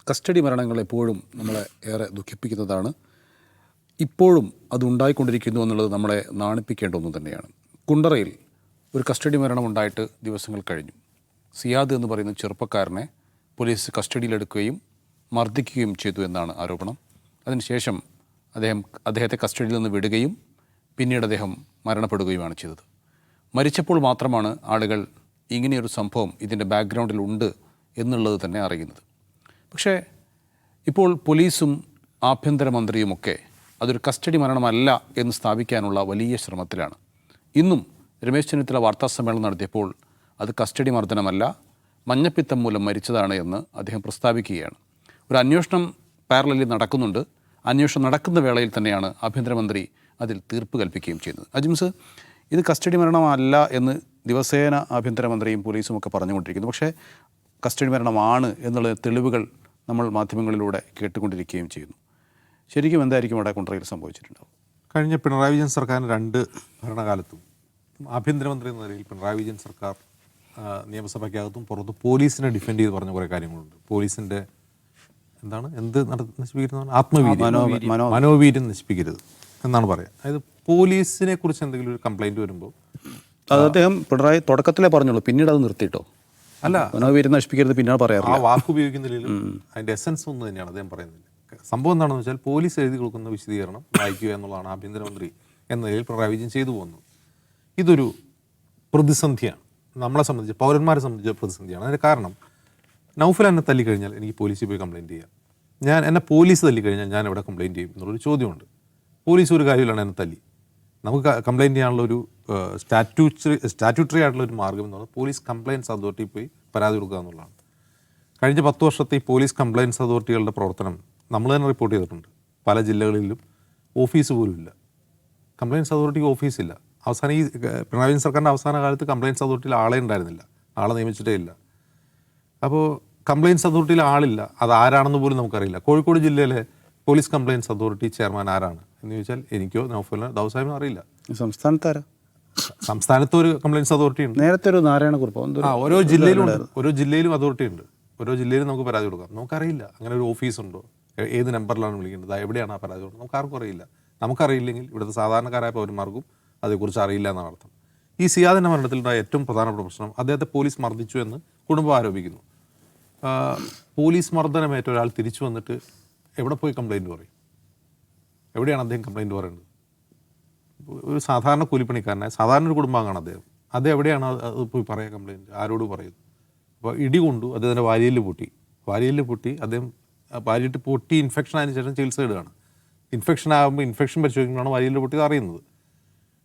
Custody മരണങ്ങൾ എപ്പോഴും നമ്മളെ ഏറെ ദുഃഖിപ്പിക്കുന്നതാണ്. ഇപ്പോഴും അതുണ്ടായിക്കൊണ്ടിരിക്കുന്നു എന്നുള്ളത് നമ്മളെ നാണിപ്പിക്കേണ്ട ഒന്നും തന്നെയാണ്. കുണ്ടറയിൽ ഒരു കസ്റ്റഡി മരണം ഉണ്ടായിട്ട് ദിവസങ്ങൾ കഴിഞ്ഞു. സിയാദ് എന്ന് പറയുന്ന ചെറുപ്പക്കാരനെ പോലീസ് കസ്റ്റഡിയിലെടുക്കുകയും മർദ്ദിക്കുകയും ചെയ്തു എന്നാണ് ആരോപണം. അതിനുശേഷം അദ്ദേഹത്തെ കസ്റ്റഡിയിൽ നിന്ന് വിടുകയും പിന്നീട് അദ്ദേഹം മരണപ്പെടുകയുമാണ് ചെയ്തത്. മരിച്ചപ്പോൾ മാത്രമാണ് ആളുകൾ ഇങ്ങനെയൊരു സംഭവം ഇതിൻ്റെ ബാക്ക്ഗ്രൗണ്ടിലുണ്ട് എന്നുള്ളത് തന്നെ അറിയുന്നത്. പക്ഷേ ഇപ്പോൾ പോലീസും ആഭ്യന്തരമന്ത്രിയുമൊക്കെ അതൊരു കസ്റ്റഡി മരണമല്ല എന്ന് സ്ഥാപിക്കാനുള്ള വലിയ ശ്രമത്തിലാണ്. ഇന്നും രമേശ് ചെന്നിത്തല വാർത്താസമ്മേളനം നടത്തിയപ്പോൾ അത് കസ്റ്റഡി മർദ്ദനമല്ല, മഞ്ഞപ്പിത്തം മൂലം മരിച്ചതാണ് എന്ന് അദ്ദേഹം പ്രസ്താവിക്കുകയാണ്. ഒരു അന്വേഷണം പാരലലി നടക്കുന്നുണ്ട്. അന്വേഷണം നടക്കുന്ന വേളയിൽ തന്നെയാണ് ആഭ്യന്തരമന്ത്രി അതിൽ തീർപ്പ് കൽപ്പിക്കുകയും ചെയ്യുന്നത്. അജിംസ്, ഇത് കസ്റ്റഡി മരണമല്ല എന്ന് ദിവസേന ആഭ്യന്തരമന്ത്രിയും പോലീസും ഒക്കെ പറഞ്ഞുകൊണ്ടിരിക്കുന്നു. പക്ഷേ കസ്റ്റഡി മരണമാണ് എന്നുള്ള തെളിവുകൾ നമ്മൾ മാധ്യമങ്ങളിലൂടെ കേട്ടുകൊണ്ടിരിക്കുകയും ചെയ്യുന്നു. ശരിക്കും എന്തായിരിക്കും അവിടെ കുണ്ടറയിൽ സംഭവിച്ചിട്ടുണ്ടാവും? കഴിഞ്ഞ പിണറായി വിജയൻ സർക്കാരിന് 2 ഭരണകാലത്തും ആഭ്യന്തരമന്ത്രി എന്ന നിലയിൽ പിണറായി വിജയൻ സർക്കാർ നിയമസഭയ്ക്കകത്തും പുറത്ത് പോലീസിനെ ഡിഫെൻഡ് ചെയ്ത് പറഞ്ഞ കുറേ കാര്യങ്ങളുണ്ട്. പോലീസിൻ്റെ നശിപ്പിക്കരുത്, ആത്മവീര്യം, മനോവീര്യം നശിപ്പിക്കരുത് എന്നാണ് പറയുക. അതായത് പോലീസിനെ കുറിച്ച് എന്തെങ്കിലും ഒരു കംപ്ലൈൻറ്റ് വരുമ്പോൾ അത് അദ്ദേഹം പിണറായി തുടക്കത്തിലേ പറഞ്ഞുള്ളൂ, പിന്നീട് അത് നിർത്തിയിട്ടോ? അല്ല, മനോവീര്യം നശിപ്പിക്കരുത് പിന്നീട് പറയാറ്. ആ വാക്ക് ഉപയോഗിക്കുന്നില്ലെങ്കിലും അതിൻ്റെ എസൻസ് ഒന്ന് തന്നെയാണ് അദ്ദേഹം പറയുന്നത്. സംഭവം എന്താണെന്ന് വെച്ചാൽ പോലീസ് എഴുതി കൊടുക്കുന്ന വിശദീകരണം വായിക്കുക എന്നുള്ളതാണ് ആഭ്യന്തരമന്ത്രി എന്ന നിലയിൽ പിണറായി വിജയൻ ചെയ്തു പോകുന്നത്. ഇതൊരു പ്രതിസന്ധിയാണ്, നമ്മളെ സംബന്ധിച്ച്, പൗരന്മാരെ സംബന്ധിച്ച പ്രതിസന്ധിയാണ്. അതിന് കാരണം നൗഫൽ എന്നെ തല്ലിക്കഴിഞ്ഞാൽ എനിക്ക് പോലീസിൽ പോയി കംപ്ലയിൻറ്റ് ചെയ്യാം, എന്നെ പോലീസ് തല്ലിക്കഴിഞ്ഞാൽ ഞാൻ എവിടെ കംപ്ലയിൻറ്റ് ചെയ്യും എന്നുള്ളൊരു ചോദ്യമുണ്ട്. പോലീസ് ഒരു കാര്യമില്ലാണ് എന്നെ തല്ലി, നമുക്ക് കംപ്ലയിൻറ്റ് ചെയ്യാനുള്ള ഒരു സ്റ്റാറ്റ്യൂട്ടറി ആയിട്ടുള്ള ഒരു മാർഗ്ഗം എന്ന് പറയുന്നത് പോലീസ് കംപ്ലയിൻറ്റ്സ് അതോറിറ്റിയിൽ പോയി പരാതി കൊടുക്കുക എന്നുള്ളതാണ്. കഴിഞ്ഞ 10 വർഷത്തെ ഈ പോലീസ് കംപ്ലയിൻറ്റ്സ് അതോറിറ്റികളുടെ പ്രവർത്തനം നമ്മൾ തന്നെ റിപ്പോർട്ട് ചെയ്തിട്ടുണ്ട്. പല ജില്ലകളിലും ഓഫീസ് പോലും ഇല്ല, കംപ്ലയിൻറ്റ്സ് അതോറിറ്റിക്ക് ഓഫീസില്ല. അവസാനം ഈ പിണറായി വിജയൻ സർക്കാരിൻ്റെ അവസാന കാലത്ത് കംപ്ലയിൻറ്റ്സ് അതോറിറ്റിയിൽ ആളെ ഉണ്ടായിരുന്നില്ല, ആളെ നിയമിച്ചിട്ടേ ഇല്ല. അപ്പോൾ കംപ്ലയിൻറ്റ്സ് അതോറിറ്റിയിൽ ആളില്ല, അത് ആരാണെന്ന് പോലും നമുക്കറിയില്ല. കോഴിക്കോട് ജില്ലയിലെ പോലീസ് കംപ്ലയിൻറ്റ്സ് അതോറിറ്റി ചെയർമാൻ ആരാണ് എന്ന് ചോദിച്ചാൽ എനിക്കോ നൗഫലിനോ ദാവൂദ് അറിയില്ല. സംസ്ഥാനത്ത് ഒരു കംപ്ലയിൻറ്റ്സ് അതോറിറ്റി ഉണ്ട്, നേരത്തെ ഒരു നാരായണക്കുറുപ്പ്. ഓരോ ജില്ലയിലും അതോറിറ്റി ഉണ്ട്, ഓരോ ജില്ലയിലും നമുക്ക് പരാതി കൊടുക്കാം. നമുക്കറിയില്ല അങ്ങനെ ഒരു ഓഫീസുണ്ടോ, ഏത് നമ്പറിലാണ് വിളിക്കേണ്ടത്, എവിടെയാണ് ആ പരാതി കൊടുക്കുന്നത്, നമുക്കാർക്കും അറിയില്ല. നമുക്കറിയില്ലെങ്കിൽ ഇവിടുത്തെ സാധാരണക്കാരായ പൗരന്മാർക്കും അതേക്കുറിച്ച് അറിയില്ല എന്നാണ് അർത്ഥം. ഈ സിയാദിൻ്റെ മരണത്തിലുണ്ടായ ഏറ്റവും പ്രധാനപ്പെട്ട പ്രശ്നം അദ്ദേഹത്തെ പോലീസ് മർദ്ദിച്ചു എന്ന് കുടുംബം ആരോപിക്കുന്നു. പോലീസ് മർദ്ദനമേറ്റ ഒരാൾ തിരിച്ചു വന്നിട്ട് എവിടെ പോയി കംപ്ലയിൻറ്റ് പറയും? എവിടെയാണ് അദ്ദേഹം കംപ്ലയിൻറ്റ് പറയേണ്ടത്? ഒരു സാധാരണ കൂലിപ്പണിക്കാരനായ സാധാരണ ഒരു കുടുംബാംഗമാണ് അദ്ദേഹം. എവിടെയാണ് അത് പോയി പറയുക കംപ്ലയിൻറ്റ്? ആരോട് പറയും? അപ്പോൾ ഇടി കൊണ്ടു, അദ്ദേഹത്തിൻ്റെ വാരിയല് പൊട്ടി, അദ്ദേഹം വാരിയിട്ട് പൊട്ടി ഇൻഫെക്ഷൻ ആയതിനു ശേഷം ചികിത്സ ഇടുകയാണ്. ഇൻഫെക്ഷൻ ആകുമ്പോൾ ഇൻഫെക്ഷൻ പരിശോധിക്കുമ്പോഴാണ് വാരിയല് പൊട്ടിയത് അറിയുന്നത്.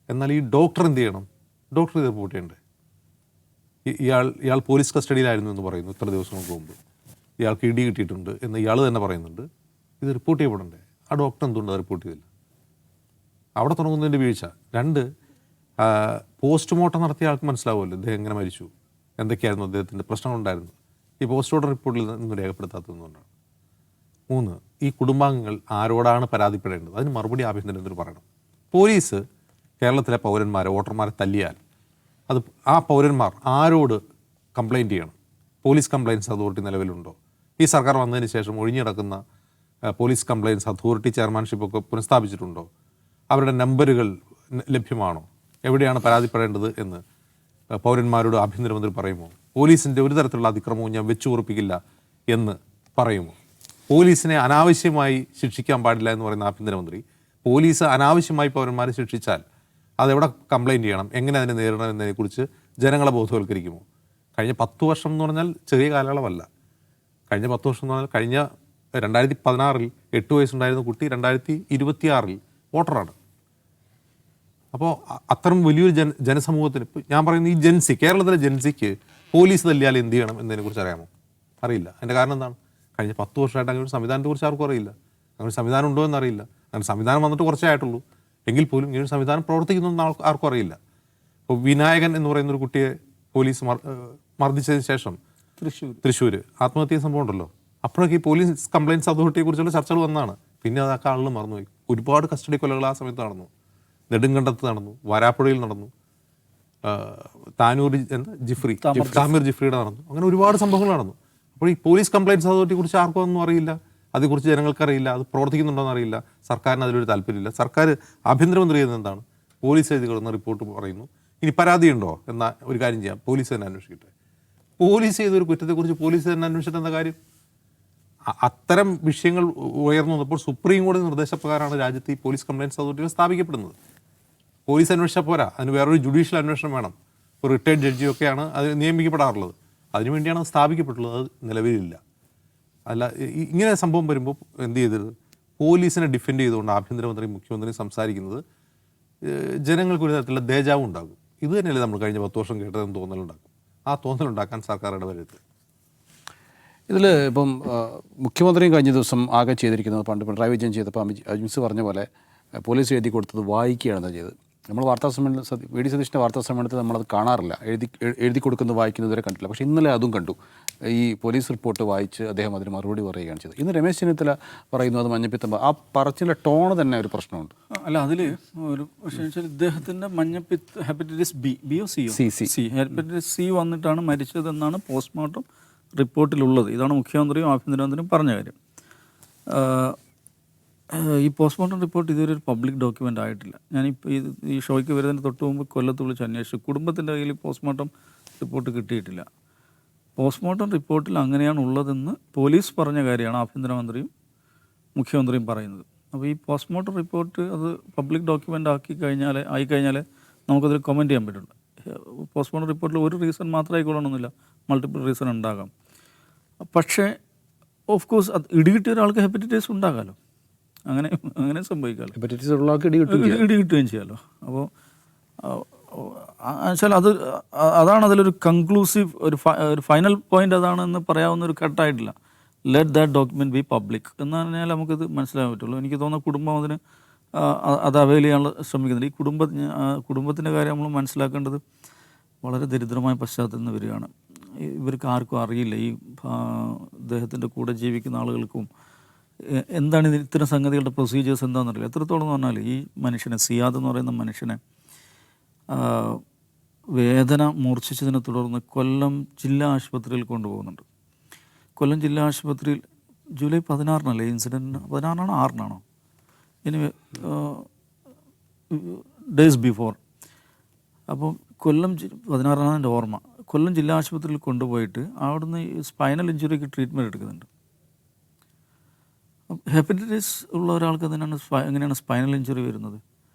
എന്നാൽ ഈ ഡോക്ടർ എന്ത് ചെയ്യണം? ഡോക്ടർ ഇത് റിപ്പോർട്ട് ചെയ്യണ്ടേ? ഇയാൾ പോലീസ് കസ്റ്റഡിയിലായിരുന്നു എന്ന് പറയുന്നു ഇത്ര ദിവസങ്ങൾക്ക് മുമ്പ്, ഇയാൾക്ക് ഇടി കിട്ടിയിട്ടുണ്ട് എന്ന് ഇയാൾ തന്നെ പറയുന്നുണ്ട്. ഇത് റിപ്പോർട്ട് ചെയ്യപ്പെടണ്ടേ? ആ ഡോക്ടർ എന്തുകൊണ്ട് റിപ്പോർട്ട് ചെയ്തില്ല? അവിടെ തുടങ്ങുന്നതിൻ്റെ വീഴ്ച. 2, പോസ്റ്റ്മോർട്ടം നടത്തിയ ആൾക്ക് മനസ്സിലാവുമല്ലോ അദ്ദേഹം എങ്ങനെ മരിച്ചു, എന്തൊക്കെയായിരുന്നു അദ്ദേഹത്തിൻ്റെ പ്രശ്നങ്ങളുണ്ടായിരുന്നു. ഈ പോസ്റ്റ്മോർട്ടം റിപ്പോർട്ടിൽ നിന്നും രേഖപ്പെടുത്താത്തതുകൊണ്ടാണ്. 3, ഈ കുടുംബാംഗങ്ങൾ ആരോടാണ് പരാതിപ്പെടേണ്ടത്? അതിന് മറുപടി ആഭ്യന്തരമന്ത്രി പറയണം. പോലീസ് കേരളത്തിലെ പൗരന്മാരെ, വോട്ടർമാരെ തല്ലിയാൽ അത് ആ പൗരന്മാർ ആരോട് കംപ്ലയിൻറ്റ് ചെയ്യണം? പോലീസ് കംപ്ലയിൻറ്റ്സ് അതോറിറ്റി നിലവിലുണ്ടോ? ഈ സർക്കാർ വന്നതിന് ശേഷം ഒഴിഞ്ഞിടക്കുന്ന പോലീസ് കംപ്ലയിൻറ്റ്സ് അതോറിറ്റി ചെയർമാൻഷിപ്പൊക്കെ പുനഃസ്ഥാപിച്ചിട്ടുണ്ടോ? അവരുടെ നമ്പറുകൾ ലഭ്യമാണോ? എവിടെയാണ് പരാതിപ്പെടേണ്ടത് എന്ന് പൗരന്മാരോട് ആഭ്യന്തരമന്ത്രി പറയുമോ? പോലീസിൻ്റെ ഒരു തരത്തിലുള്ള അതിക്രമവും ഞാൻ വെച്ചു ഉറപ്പിക്കില്ല എന്ന് പറയുമോ? പോലീസിനെ അനാവശ്യമായി ശിക്ഷിക്കാൻ പാടില്ല എന്ന് പറയുന്ന ആഭ്യന്തരമന്ത്രി പോലീസ് അനാവശ്യമായി പൗരന്മാരെ ശിക്ഷിച്ചാൽ അതെവിടെ കംപ്ലയിൻറ്റ് ചെയ്യണം, എങ്ങനെ അതിനെ നേരിടണം എന്നതിനെക്കുറിച്ച് ജനങ്ങളെ ബോധവൽക്കരിക്കുമോ? കഴിഞ്ഞ 10 വർഷം എന്ന് പറഞ്ഞാൽ ചെറിയ കാലയളവല്ല. കഴിഞ്ഞ 10 വർഷം എന്ന് പറഞ്ഞാൽ കഴിഞ്ഞ 2016 8 വയസ്സുണ്ടായിരുന്ന കുട്ടി 2026 വോട്ടറാണ്. അപ്പോൾ അത്തരം വലിയൊരു ജനസമൂഹത്തിന് ഇപ്പോൾ ഞാൻ പറയുന്നത് ഈ ജൻസി, കേരളത്തിലെ ജൻസിക്ക് പോലീസ് തല്ലിയാൽ എന്ത് ചെയ്യണം എന്നതിനെക്കുറിച്ച് അറിയാമോ? അറിയില്ല. അതിൻ്റെ കാരണം എന്താണ്? കഴിഞ്ഞ 10 വർഷമായിട്ട് അങ്ങനെ ഒരു സംവിധാനത്തെക്കുറിച്ച് ആർക്കും അറിയില്ല. അങ്ങനെ സംവിധാനം ഉണ്ടോ എന്നറിയില്ല. അങ്ങനെ സംവിധാനം വന്നിട്ട് കുറച്ചേ ആയിട്ടുള്ളൂ, എങ്കിൽ പോലും ഇങ്ങനെ ഒരു സംവിധാനം പ്രവർത്തിക്കുന്നതെന്ന് ആർക്കും അറിയില്ല. ഇപ്പോൾ വിനായകൻ എന്ന് പറയുന്നൊരു കുട്ടിയെ പോലീസ് മർദ്ദിച്ചതിന് ശേഷം തൃശ്ശൂർ ആത്മഹത്യ സംഭവം ഉണ്ടല്ലോ, അപ്പോഴൊക്കെ ഈ പോലീസ് കംപ്ലയിൻറ്റ്സ് അതോറിറ്റിയെക്കുറിച്ചുള്ള ചർച്ചകൾ വന്നതാണ്. പിന്നെ അതൊക്കെ ആളുകൾ മറന്നുപോയി. ഒരുപാട് കസ്റ്റഡി കൊലകൾ ആ സമയത്ത് നടന്നു. നെടുങ്കണ്ടത്ത് നടന്നു, വരാപ്പുഴയിൽ നടന്നു, താനൂർ താമീർ ജിഫ്രിയുടെ നടന്നു. അങ്ങനെ ഒരുപാട് സംഭവങ്ങൾ നടന്നു. അപ്പോൾ ഈ പോലീസ് കംപ്ലയിൻറ്റ്സ് അതോറിറ്റിയെക്കുറിച്ച് ആർക്കും ഒന്നും അറിയില്ല, അതേക്കുറിച്ച് ജനങ്ങൾക്കറിയില്ല, അത് പ്രവർത്തിക്കുന്നുണ്ടോയെന്ന് അറിയില്ല, സർക്കാരിന് അതിലൊരു താല്പര്യമില്ല. സർക്കാർ ആഭ്യന്തരമന്ത്രി ചെയ്യുന്നത് എന്താണ്? പോലീസ് എഴുതി കൊടുക്കുന്ന റിപ്പോർട്ട് പറയുന്നു, ഇനി പരാതിയുണ്ടോ എന്നാൽ ഒരു കാര്യം ചെയ്യാം, പോലീസ് തന്നെ അന്വേഷിക്കട്ടെ. പോലീസ് ചെയ്തൊരു കുറ്റത്തെക്കുറിച്ച് പോലീസ് തന്നെ അന്വേഷിച്ചിട്ട് എന്താ കാര്യം? അത്തരം വിഷയങ്ങൾ ഉയർന്നു വന്നപ്പോൾ സുപ്രീം കോടതി നിർദ്ദേശപ്രകാരമാണ് രാജ്യത്ത് ഈ പോലീസ് കംപ്ലയിൻറ്റ്സ് അതോറിറ്റികൾ സ്ഥാപിക്കപ്പെടുന്നത്. പോലീസ് അന്വേഷിച്ചാൽ പോരാ, അതിന് വേറൊരു ജുഡീഷ്യൽ അന്വേഷണം വേണം. ഒരു റിട്ടയർഡ് ജഡ്ജിയൊക്കെയാണ് അത് നിയമിക്കപ്പെടാറുള്ളത്. അതിനുവേണ്ടിയാണ് അത് സ്ഥാപിക്കപ്പെട്ടുള്ളത്. അത് നിലവിലില്ല. അല്ല, ഇങ്ങനെ സംഭവം വരുമ്പോൾ എന്ത് ചെയ്തത്? പോലീസിനെ ഡിഫെൻഡ് ചെയ്തുകൊണ്ട് ആഭ്യന്തരമന്ത്രിയും മുഖ്യമന്ത്രിയും സംസാരിക്കുന്നത് ജനങ്ങൾക്ക് ഒരു തരത്തിലുള്ള ദേജാവ് ഉണ്ടാകും. ഇത് തന്നെയല്ലേ നമ്മൾ കഴിഞ്ഞ 10 വർഷം കേട്ടതെന്ന് തോന്നലുണ്ടാക്കും. ആ തോന്നലുണ്ടാക്കാൻ സർക്കാർ ഇടവരുത്. ഇതിൽ ഇപ്പം മുഖ്യമന്ത്രിയും കഴിഞ്ഞ ദിവസം ആകെ ചെയ്തിരിക്കുന്നത്, പണ്ട് പിണറായി വിജയൻ ചെയ്തപ്പോൾ അജിംസ് പറഞ്ഞ പോലെ പോലീസ് എഴുതി കൊടുത്തത് വായിക്കുകയാണ് ചെയ്തത്. നമ്മൾ വാർത്താസമ്മേളനം വി ഡി സതീഷിൻ്റെ വാർത്താസമ്മേളനത്തിൽ നമ്മളത് കാണാറില്ല, എഴുതി കൊടുക്കുന്നത് വായിക്കുന്നതുവരെ കണ്ടില്ല. പക്ഷേ ഇന്നലെ അതും കണ്ടു. ഈ പോലീസ് റിപ്പോർട്ട് വായിച്ച് അദ്ദേഹം അതിന് മറുപടി പറയുകയാണ് ചെയ്തത്. ഇന്ന് രമേശ് ചെന്നിത്തല പറയുന്നു അത് മഞ്ഞപ്പിത്തം. ആ പറച്ചിലെ ടോണ് തന്നെ ഒരു പ്രശ്നമുണ്ട്. അല്ല, അതിൽ ഒരു പ്രശ്നം വെച്ചാൽ ഇദ്ദേഹത്തിൻ്റെ ഹെപ്പറ്റൈറ്റിസ് ബിയോ സി ഹെപ്പറ്റൈറ്റിസ് സി വന്നിട്ടാണ് മരിച്ചതെന്നാണ് പോസ്റ്റ്മോർട്ടം റിപ്പോർട്ടിലുള്ളത്. ഇതാണ് മുഖ്യമന്ത്രിയും ആഭ്യന്തരമന്ത്രിയും പറഞ്ഞ കാര്യം. ഈ പോസ്റ്റ്മോർട്ടം റിപ്പോർട്ട് ഇതുവരെ ഒരു പബ്ലിക് ഡോക്യുമെൻ്റ് ആയിട്ടില്ല. ഞാനിപ്പോൾ ഈ ഷോയ്ക്ക് വരുന്നതിന് തൊട്ട് മുമ്പ് കൊല്ലത്ത് വിളിച്ച് അന്വേഷിച്ചു. കുടുംബത്തിൻ്റെ കയ്യിൽ പോസ്റ്റ്മോർട്ടം റിപ്പോർട്ട് കിട്ടിയിട്ടില്ല. പോസ്റ്റ്മോർട്ടം റിപ്പോർട്ടിൽ അങ്ങനെയാണ് ഉള്ളതെന്ന് പോലീസ് പറഞ്ഞ കാര്യമാണ് ആഭ്യന്തരമന്ത്രിയും മുഖ്യമന്ത്രിയും പറയുന്നത്. അപ്പോൾ ഈ പോസ്റ്റ്മോർട്ടം റിപ്പോർട്ട് അത് പബ്ലിക് ഡോക്യുമെൻ്റ് ആയിക്കഴിഞ്ഞാൽ നമുക്കതിൽ കമൻറ്റ് ചെയ്യാൻ പറ്റുള്ളൂ. പോസ്റ്റ്മോർട്ടം റിപ്പോർട്ടിൽ ഒരു റീസൺ മാത്രം ആയിക്കൊള്ളണമെന്നില്ല, മൾട്ടിപ്പിൾ റീസൺ ഉണ്ടാകാം. പക്ഷേ ഓഫ് കോഴ്സ് അത് ഇടികിട്ടിയ ഒരാൾക്ക് ഹെപ്പറ്റൈറ്റിസ് ഉണ്ടാകാമല്ലോ, അങ്ങനെ സംഭവിക്കാമല്ലോ. ഹെപ്പറ്റൈറ്റിസ് ഉള്ള ആൾക്ക് ഇടി കിട്ടുകയും ചെയ്യാമല്ലോ. അപ്പോൾ വെച്ചാൽ അതാണ് അതിലൊരു കൺക്ലൂസീവ് ഒരു ഫൈനൽ പോയിന്റ് അതാണെന്ന് പറയാവുന്ന ഒരു ഘട്ടമായിട്ടില്ല. Let that document be public എന്ന് പറഞ്ഞാൽ നമുക്കിത് മനസ്സിലാക്കാൻ പറ്റുള്ളൂ. എനിക്ക് തോന്നുന്ന കുടുംബം അതിന് അത് അവൈൽ ചെയ്യാനുള്ള ശ്രമിക്കുന്നുണ്ട്. ഈ കുടുംബത്തിൻ്റെ കാര്യം നമ്മൾ മനസ്സിലാക്കേണ്ടത് വളരെ ദരിദ്രമായ പശ്ചാത്തലത്തിൽ നിന്ന് വരികയാണ്. ഇവർക്ക് ആർക്കും അറിയില്ല, ഈ അദ്ദേഹത്തിൻ്റെ കൂടെ ജീവിക്കുന്ന ആളുകൾക്കും എന്താണ് ഇത്തരം സംഗതികളുടെ പ്രൊസീജിയേഴ്സ് എന്താണെന്നറിയില്ല. എത്രത്തോളം എന്ന് പറഞ്ഞാൽ ഈ മനുഷ്യനെ, സിയാദ് എന്ന് പറയുന്ന മനുഷ്യനെ വേദന മൂർച്ഛിച്ചതിനെ തുടർന്ന് കൊല്ലം ജില്ലാ ആശുപത്രിയിൽ കൊണ്ടുപോകുന്നുണ്ട്. കൊല്ലം ജില്ലാ ആശുപത്രിയിൽ ജൂലൈ 16 ഇൻസിഡൻറ്റ്, 16 6 ഇനി ഡേയ്സ് ബിഫോർ. അപ്പം കൊല്ലം 16 എൻ്റെ ഓർമ്മ. കൊല്ലം ജില്ലാ ആശുപത്രിയിൽ കൊണ്ടുപോയിട്ട് അവിടുന്ന് സ്പൈനൽ ഇഞ്ചുറിക്ക് ട്രീറ്റ്മെൻറ്റ് എടുക്കുന്നുണ്ട്. ഹെപ്പറ്റൈറ്റിസ് ഉള്ള ഒരാൾക്ക് എങ്ങനെയാണ് സ്പൈനൽ ഇഞ്ചുറി വരുന്നത്?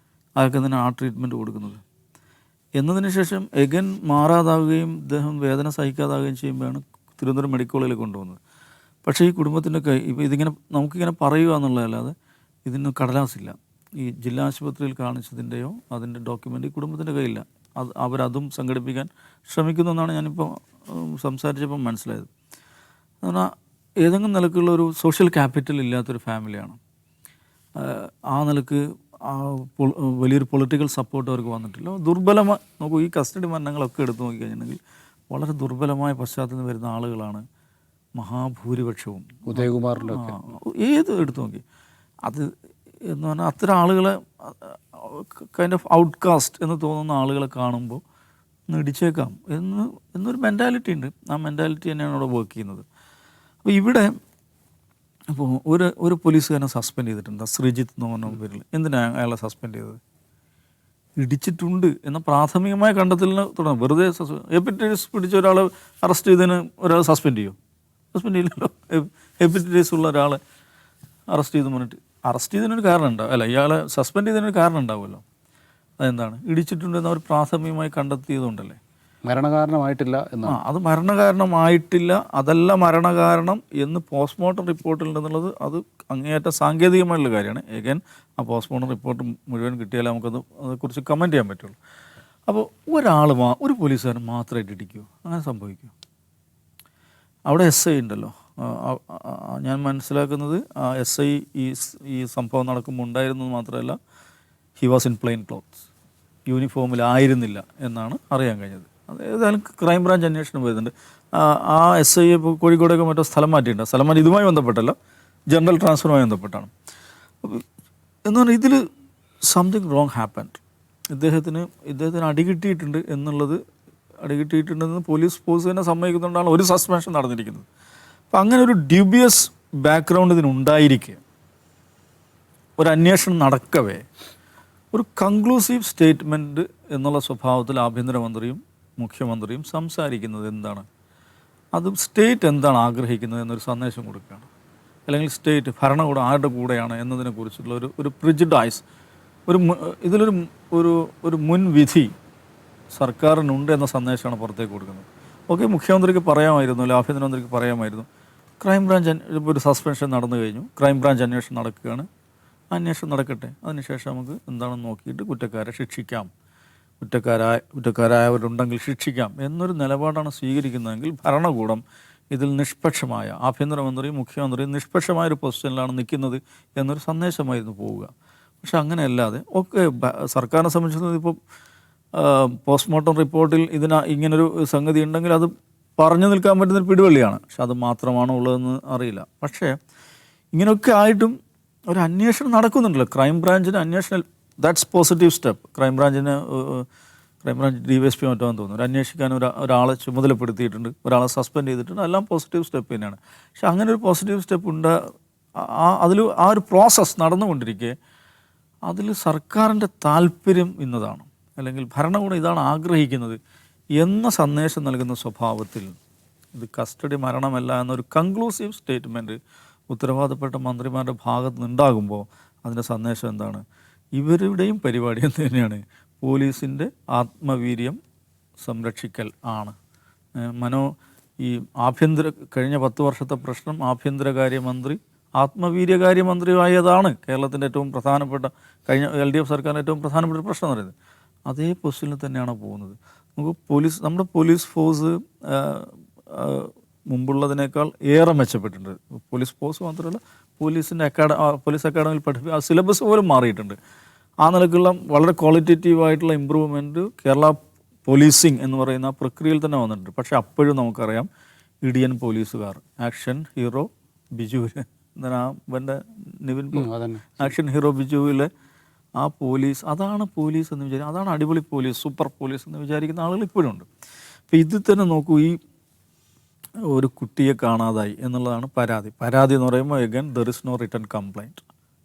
ആൾക്ക് തന്നെ ആ ട്രീറ്റ്മെൻറ്റ് കൊടുക്കുന്നത്. എന്നതിന് ശേഷം എഗൻ മാറാതാവുകയും ഇദ്ദേഹം വേദന സഹിക്കാതാവുകയും ചെയ്യുമ്പോഴാണ് തിരുവനന്തപുരം മെഡിക്കൽ കോളേജിൽ കൊണ്ടുപോകുന്നത്. പക്ഷേ ഈ കുടുംബത്തിൻ്റെ ഇപ്പോൾ ഇതിങ്ങനെ നമുക്കിങ്ങനെ പറയുക എന്നുള്ളതല്ലാതെ ഇതിന് കടലാസില്ല. ഈ ജില്ലാ ആശുപത്രിയിൽ കാണിച്ചതിൻ്റെയോ അതിൻ്റെ ഡോക്യുമെൻ്റ് ഈ കുടുംബത്തിൻ്റെ കയ്യില്ല. അവരതും സംഘടിപ്പിക്കാൻ ശ്രമിക്കുന്നു എന്നാണ് ഞാനിപ്പോൾ സംസാരിച്ചപ്പോൾ മനസ്സിലായത്. എന്നാൽ ഏതെങ്കിലും നിലക്കുള്ള ഒരു സോഷ്യൽ ക്യാപിറ്റൽ ഇല്ലാത്തൊരു ഫാമിലിയാണ്. ആ നിലക്ക് വലിയൊരു പൊളിറ്റിക്കൽ സപ്പോർട്ട് അവർക്ക് വന്നിട്ടില്ല. നോക്കൂ, ഈ കസ്റ്റഡി മരണങ്ങളൊക്കെ എടുത്തു നോക്കിക്കഴിഞ്ഞിട്ടുണ്ടെങ്കിൽ വളരെ ദുർബലമായ പശ്ചാത്തലത്തിൽ വരുന്ന ആളുകളാണ് മഹാഭൂരിപക്ഷവും. ഉദയകുമാറിൻ്റെ ഏത് എടുത്തു നോക്കി അത് എന്ന് പറഞ്ഞാൽ അത്തരം ആളുകളെ കൈൻഡ് ഓഫ് ഔട്ട്കാസ്റ്റ് എന്ന് തോന്നുന്ന ആളുകളെ കാണുമ്പോൾ ഇടിച്ചേക്കാം എന്നൊരു മെൻറ്റാലിറ്റി ഉണ്ട്. ആ മെൻറ്റാലിറ്റി തന്നെയാണ് അവിടെ വർക്ക് ചെയ്യുന്നത്. അപ്പോൾ ഇവിടെ അപ്പോൾ ഒരു പോലീസുകാരനെ സസ്പെൻഡ് ചെയ്തിട്ടുണ്ട്, ശ്രീജിത്ത് എന്ന് പറഞ്ഞ പേരിൽ. എന്തിനാണ് അയാളെ സസ്പെൻഡ് ചെയ്തത്? ഇടിച്ചിട്ടുണ്ട് എന്ന പ്രാഥമികമായ കണ്ടെത്തലിന് തുടങ്ങും. വെറുതെ ഹെപ്പറ്റൈറ്റിസ് പിടിച്ച ഒരാളെ അറസ്റ്റ് ചെയ്തതിന് ഒരാൾ സസ്പെൻഡ് ചെയ്യുമോ? സസ്പെൻഡ് ചെയ്യില്ലല്ലോ. ഹെപ്പറ്റൈറ്റിസ് ഉള്ള ഒരാളെ അറസ്റ്റ് ചെയ്ത് പറഞ്ഞിട്ട് അറസ്റ്റ് ചെയ്തതിനൊരു കാരണം ഉണ്ടാവും, അല്ല ഇയാളെ സസ്പെൻഡ് ചെയ്തതിനൊരു കാരണം ഉണ്ടാവുമല്ലോ. അതെന്താണ്? ഇടിച്ചിട്ടുണ്ടെന്ന് അവർ പ്രാഥമികമായി കണ്ടെത്തിയതുകൊണ്ടല്ലേ. മരണകാരണമായിട്ടില്ല എന്നാണ്. അത് മരണകാരണമായിട്ടില്ല, അതല്ല മരണകാരണം എന്ന് പോസ്റ്റ്മോർട്ടം റിപ്പോർട്ടിലുണ്ടെന്നുള്ളത് അത് അങ്ങേയറ്റം സാങ്കേതികമായിട്ടുള്ള കാര്യമാണ്. എഗൈൻ ആ പോസ്റ്റ്മോർട്ടം റിപ്പോർട്ട് മുഴുവൻ കിട്ടിയാലേ അതേക്കുറിച്ച് കമൻറ്റ് ചെയ്യാൻ പറ്റുള്ളൂ. അപ്പോൾ ഒരു പോലീസുകാരൻ മാത്രമായിട്ട് ഇടിക്കുമോ? അങ്ങനെ സംഭവിക്കുമോ? അവിടെ എസ് ഐ ഉണ്ടല്ലോ. ഞാൻ മനസ്സിലാക്കുന്നത് എസ് ഐ ഈ സംഭവം നടക്കുമ്പോൾ ഉണ്ടായിരുന്നത് മാത്രമല്ല, he was in plain clothes, യൂണിഫോമിലായിരുന്നില്ല എന്നാണ് അറിയാൻ കഴിഞ്ഞത്. അത് ഏതായാലും ക്രൈംബ്രാഞ്ച് അന്വേഷണം വരുന്നുണ്ട്. ആ എസ് ഐ ഇപ്പോൾ കോഴിക്കോടൊക്കെ മറ്റോ സ്ഥലം മാറ്റിയിട്ടുണ്ട്. സ്ഥലം മാറ്റി ഇതുമായി ബന്ധപ്പെട്ടല്ല, ജനറൽ ട്രാൻസ്ഫറുമായി ബന്ധപ്പെട്ടാണ്. എന്ന് പറഞ്ഞാൽ ഇതിൽ സംതിങ് റോങ് ഹാപ്പൻഡ്. ഇദ്ദേഹത്തിന് അടികിട്ടിയിട്ടുണ്ടെന്ന് പോലീസ് തന്നെ സമ്മതിക്കുന്നുകൊണ്ടാണ് ഒരു സസ്പെൻഷൻ നടന്നിരിക്കുന്നത്. അപ്പം അങ്ങനെ ഒരു ഡ്യൂബിയസ് ബാക്ക്ഗ്രൗണ്ട് ഇതിനുണ്ടായിരിക്കെ ഒരു അന്വേഷണം നടക്കവേ ഒരു കൺക്ലൂസീവ് സ്റ്റേറ്റ്മെൻറ്റ് എന്നുള്ള സ്വഭാവത്തിൽ ആഭ്യന്തരമന്ത്രിയും മുഖ്യമന്ത്രിയും സംസാരിക്കുന്നത് എന്താണ്? അത് സ്റ്റേറ്റ് എന്താണ് ആഗ്രഹിക്കുന്നത് എന്നൊരു സന്ദേശം കൊടുക്കുകയാണ്. അല്ലെങ്കിൽ സ്റ്റേറ്റ് ഭരണകൂടം ആരുടെ കൂടെയാണ് എന്നതിനെക്കുറിച്ചുള്ള ഒരു പ്രിജുഡൈസ്, ഇതിലൊരു ഒരു മുൻവിധി സർക്കാരിനുണ്ട് എന്ന സന്ദേശമാണ് പുറത്തേക്ക് കൊടുക്കുന്നത്. ഓക്കെ, മുഖ്യമന്ത്രിക്ക് പറയാമായിരുന്നു, അല്ലെ ആഭ്യന്തരമന്ത്രിക്ക് പറയാമായിരുന്നു, ക്രൈംബ്രാഞ്ച് ഒരു സസ്പെൻഷൻ നടന്നു കഴിഞ്ഞു, ക്രൈംബ്രാഞ്ച് അന്വേഷണം നടക്കുകയാണ്, അന്വേഷണം നടക്കട്ടെ, അതിനുശേഷം നമുക്ക് എന്താണെന്ന് നോക്കിയിട്ട് കുറ്റക്കാരെ ശിക്ഷിക്കാം, കുറ്റക്കാരായവരുണ്ടെങ്കിൽ ശിക്ഷിക്കാം എന്നൊരു നിലപാടാണ് സ്വീകരിക്കുന്നതെങ്കിൽ ഭരണകൂടം ഇതിൽ നിഷ്പക്ഷമായ, ആഭ്യന്തരമന്ത്രിയും മുഖ്യമന്ത്രിയും നിഷ്പക്ഷമായൊരു പൊസിഷനിലാണ് നിൽക്കുന്നത് എന്നൊരു സന്ദേശമായിരുന്നു പോവുക. പക്ഷെ അങ്ങനെയല്ലാതെ ഒക്കെ സർക്കാരിനെ സംബന്ധിച്ചിടത്തോളം ഇപ്പോൾ പോസ്റ്റ്മോർട്ടം റിപ്പോർട്ടിൽ ഇങ്ങനൊരു സംഗതി ഉണ്ടെങ്കിൽ അത് പറഞ്ഞു നിൽക്കാൻ പറ്റുന്നൊരു പിടിവള്ളിയാണ്. പക്ഷെ അത് മാത്രമാണോ ഉള്ളതെന്ന് അറിയില്ല. പക്ഷേ ഇങ്ങനെയൊക്കെ ആയിട്ടും ഒരു അന്വേഷണം നടക്കുന്നുണ്ടല്ലോ. ക്രൈംബ്രാഞ്ചിന് അന്വേഷണം, that's positive step. Crime branch DYSP മറ്റോന്ന് തോന്നുന്നു, അന്വേഷിക്കാൻ ഒരാളെ ചുമതലപ്പെടുത്തിയിട്ടുണ്ട്, ഒരാളെ സസ്പെൻഡ് ചെയ്തിട്ടുണ്ട്, എല്ലാം പോസിറ്റീവ് സ്റ്റെപ്പ് തന്നെയാണ്. പക്ഷെ അങ്ങനെ ഒരു പോസിറ്റീവ് സ്റ്റെപ്പ് ഉണ്ട്, അതിൽ ആ ഒരു പ്രോസസ്സ് നടന്നുകൊണ്ടിരിക്കെ അതിൽ സർക്കാരിൻ്റെ താല്പര്യം ഇന്നതാണ്, അല്ലെങ്കിൽ ഭരണകൂടം ഇതാണ് ആഗ്രഹിക്കുന്നത് എന്ന സന്ദേശം നൽകുന്ന സ്വഭാവത്തിൽ ഇത് കസ്റ്റഡി മരണമല്ല എന്നൊരു കൺക്ലൂസീവ് സ്റ്റേറ്റ്മെൻറ്റ് ഉത്തരവാദപ്പെട്ട മന്ത്രിമാരുടെ ഭാഗത്ത് നിന്നുണ്ടാകുമ്പോൾ അതിൻ്റെ സന്ദേശം എന്താണ്? ഇവരുടെയും പരിപാടി എന്ത് തന്നെയാണ്? പോലീസിൻ്റെ ആത്മവീര്യം സംരക്ഷിക്കൽ ആണ്. ഈ കഴിഞ്ഞ 10 വർഷത്തെ പ്രശ്നം ആഭ്യന്തരകാര്യമന്ത്രി ആത്മവീര്യകാര്യമന്ത്രിയായതാണ് കേരളത്തിൻ്റെ ഏറ്റവും പ്രധാനപ്പെട്ട, കഴിഞ്ഞ LDF സർക്കാരിൻ്റെ ഏറ്റവും പ്രധാനപ്പെട്ട പ്രശ്നം എന്ന് പറയുന്നത്. അതേ പൊസിഷനിൽ തന്നെയാണ് പോകുന്നത്. നമ്മുടെ പോലീസ് ഫോഴ്സ് മുമ്പുള്ളതിനേക്കാൾ ഏറെ മെച്ചപ്പെട്ടിട്ടുണ്ട്. പോലീസ് ഫോഴ്സ് മാത്രമല്ല, പോലീസ് അക്കാഡമിയിൽ ആ സിലബസ് പോലും മാറിയിട്ടുണ്ട്. ആ നിലക്കുള്ള വളരെ ക്വാളിറ്റേറ്റീവായിട്ടുള്ള ഇമ്പ്രൂവ്മെൻറ്റ് കേരള പോലീസിങ് എന്ന് പറയുന്ന പ്രക്രിയയിൽ തന്നെ വന്നിട്ടുണ്ട്. പക്ഷേ അപ്പോഴും നമുക്കറിയാം ഇടിയൻ പോലീസുകാർ, action hero Biju, Nivin action hero ബിജുവിലെ ആ പോലീസ്, അതാണ് പോലീസ് എന്ന് വിചാരിക്കും, അതാണ് അടിപൊളി പോലീസ്, സൂപ്പർ പോലീസ് എന്ന് വിചാരിക്കുന്ന ആളുകൾ ഇപ്പോഴും ഉണ്ട്. അപ്പോൾ ഇതിൽ തന്നെ നോക്കൂ, ഈ ഒരു കുട്ടിയെ കാണാതായി എന്നുള്ളതാണ് പരാതി എന്ന് പറയുമ്പോൾ again there is no written complaint.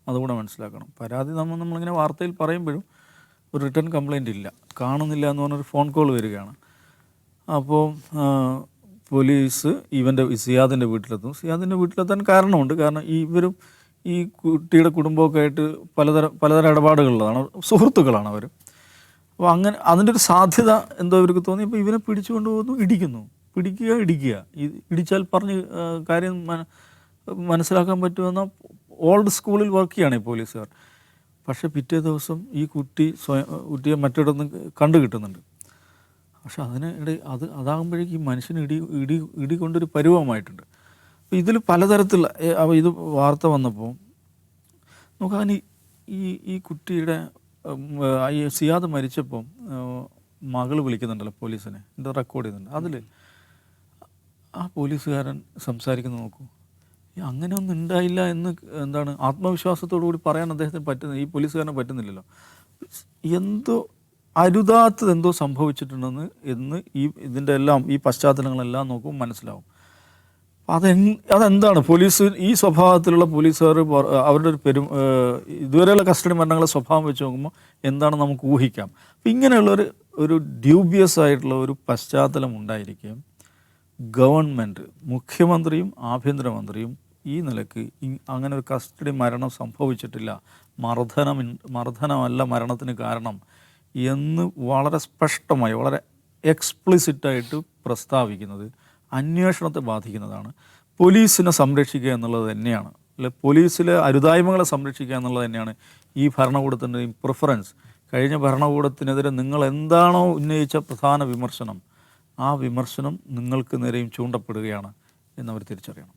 അതുകൂടെ മനസ്സിലാക്കണം. പരാതി നമ്മളിങ്ങനെ വാർത്തയിൽ പറയുമ്പോഴും ഒരു റിട്ടൺ കംപ്ലൈൻറ്റ് ഇല്ല, കാണുന്നില്ല എന്ന് പറഞ്ഞൊരു ഫോൺ കോൾ വരികയാണ്. അപ്പോൾ പോലീസ് സിയാദിൻ്റെ വീട്ടിലെത്തും. സിയാദിൻ്റെ വീട്ടിലെത്താൻ കാരണമുണ്ട്. കാരണം ഇവരും ഈ കുട്ടിയുടെ കുടുംബമൊക്കെ ആയിട്ട് പലതരം ഇടപാടുകളുള്ളതാണ്, സുഹൃത്തുക്കളാണ് അവർ. അപ്പോൾ അങ്ങനെ അതിൻ്റെ ഒരു സാധ്യത എന്തോ ഇവർക്ക് തോന്നി. അപ്പോൾ ഇവനെ പിടിച്ചുകൊണ്ട് പോകുന്നു, ഇടിക്കുക. ഇടിച്ചാൽ പറഞ്ഞ് കാര്യം മനസ്സിലാക്കാൻ പറ്റുമെന്ന ഓൾഡ് സ്കൂളിൽ വർക്ക് ചെയ്യുകയാണ് ഈ പോലീസുകാർ. പക്ഷേ പിറ്റേ ദിവസം ഈ കുട്ടിയെ മറ്റിടത്ത് കണ്ടു കിട്ടുന്നുണ്ട്. പക്ഷെ അതാകുമ്പോഴേക്കും ഈ മനുഷ്യന് ഇടി കൊണ്ടൊരു പരുവമായിട്ടുണ്ട്. അപ്പോൾ ഇതിൽ പലതരത്തിലുള്ള ഇത് വാർത്ത വന്നപ്പോൾ നോക്കാൻ ഈ കുട്ടിയുടെ ഈ സിയാദ് മരിച്ചപ്പോൾ മകൾ വിളിക്കുന്നുണ്ടല്ലോ പോലീസിനെ, എൻ്റെ റെക്കോർഡ് ചെയ്യുന്നുണ്ട്. അതിൽ ആ പോലീസുകാരൻ സംസാരിക്കുന്നത് നോക്കൂ, അങ്ങനെ ഒന്നും ഉണ്ടായില്ല എന്ന് ആത്മവിശ്വാസത്തോടു കൂടി പറയാൻ അദ്ദേഹത്തിന് ഈ പോലീസുകാരന് പറ്റുന്നില്ലല്ലോ. എന്തോ അരുതാത്തതെന്തോ സംഭവിച്ചിട്ടുണ്ടെന്ന് ഇതിൻ്റെ എല്ലാം ഈ പശ്ചാത്തലങ്ങളെല്ലാം നോക്കുമ്പോൾ മനസ്സിലാവും. അതെന്താണ് പോലീസ് ഈ സ്വഭാവത്തിലുള്ള പോലീസുകാർ അവരുടെ ഇതുവരെയുള്ള കസ്റ്റഡി മരണങ്ങളെ സ്വഭാവം വെച്ച് നോക്കുമ്പോൾ എന്താണ് നമുക്ക് ഊഹിക്കാം. അപ്പം ഇങ്ങനെയുള്ളൊരു ഡ്യൂബിയസ് ആയിട്ടുള്ള ഒരു പശ്ചാത്തലം ഉണ്ടായിരിക്കുകയും ഗവൺമെൻറ്, മുഖ്യമന്ത്രിയും ആഭ്യന്തരമന്ത്രിയും ഈ നിലയ്ക്ക് അങ്ങനെ ഒരു കസ്റ്റഡി മരണം സംഭവിച്ചിട്ടില്ല, മർദ്ദനമല്ല മരണത്തിന് കാരണം എന്ന് വളരെ സ്പഷ്ടമായി, വളരെ എക്സ്പ്ലിസിറ്റായിട്ട് പ്രസ്താവിക്കുന്നത് അന്വേഷണത്തെ ബാധിക്കുന്നതാണ്. പോലീസിനെ സംരക്ഷിക്കുക എന്നുള്ളത് തന്നെയാണ്, അല്ലെ പോലീസിലെ അരുതായ്മകളെ സംരക്ഷിക്കുക എന്നുള്ളത് തന്നെയാണ് ഈ ഭരണകൂടത്തിൻ്റെയും പ്രിഫറൻസ്. കഴിഞ്ഞ ഭരണകൂടത്തിനെതിരെ നിങ്ങൾ എന്താണോ ഉന്നയിച്ച പ്രധാന വിമർശനം, ആ വിമർശനം നിങ്ങൾക്ക് നേരെയും ചൂണ്ടപ്പെടുകയാണ് എന്നവർ തിരിച്ചറിയണം.